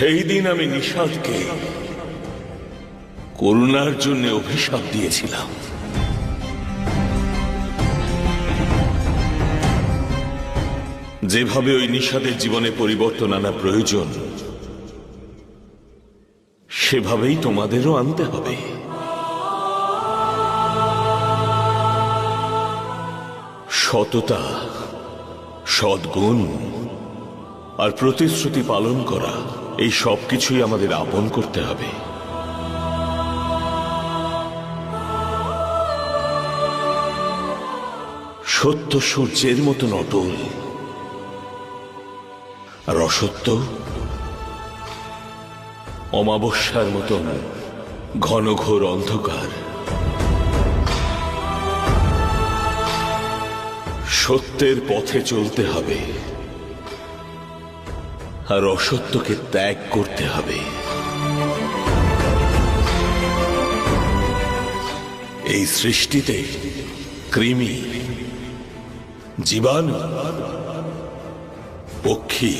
সেই দিন আমি নিষাদকে করুণার জন্য অভিশাপ দিয়েছিলাম। যেভাবে ওই নিষাদের জীবনে পরিবর্তন আনা প্রয়োজন, সেভাবেই তোমাদেরও আনতে হবে। সততা, সদ্গুণ আর প্রতিশ্রুতি পালন করা, এই সব কিছুই আমাদের আপন করতে হবে। সত্য সূর্যের মতন অটল, আর অসত্য অমাবস্যার মতন ঘনঘোর অন্ধকার। সত্যের পথে চলতে হবে, আর অসত্যকে ত্যাগ করতে হবে। এই সৃষ্টিতে কৃমি, জীবাণু, পক্ষী,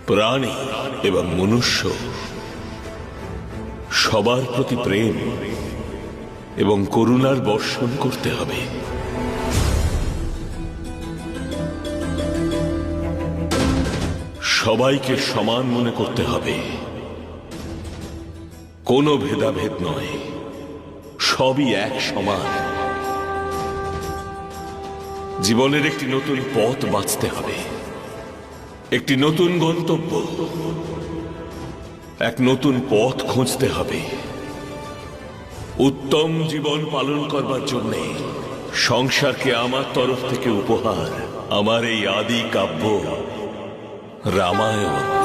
প্রাণী এবং মনুষ্য সবার প্রতি প্রেম এবং করুণার বর্ষণ করতে হবে। সবাইকে সমান মনে করতে হবে, কোনো ভেদাভেদ নয়, সবই এক সমান। জীবনের একটি নতুন পথ বাঁচতে হবে, একটি নতুন গন্তব্য, এক নতুন পথ খুঁজতে হবে। উত্তম জীবন পালন করবার জন্য সংসারকে আমার তরফ থেকে উপহার আমার এই আদি কাব্য রামায়ণ।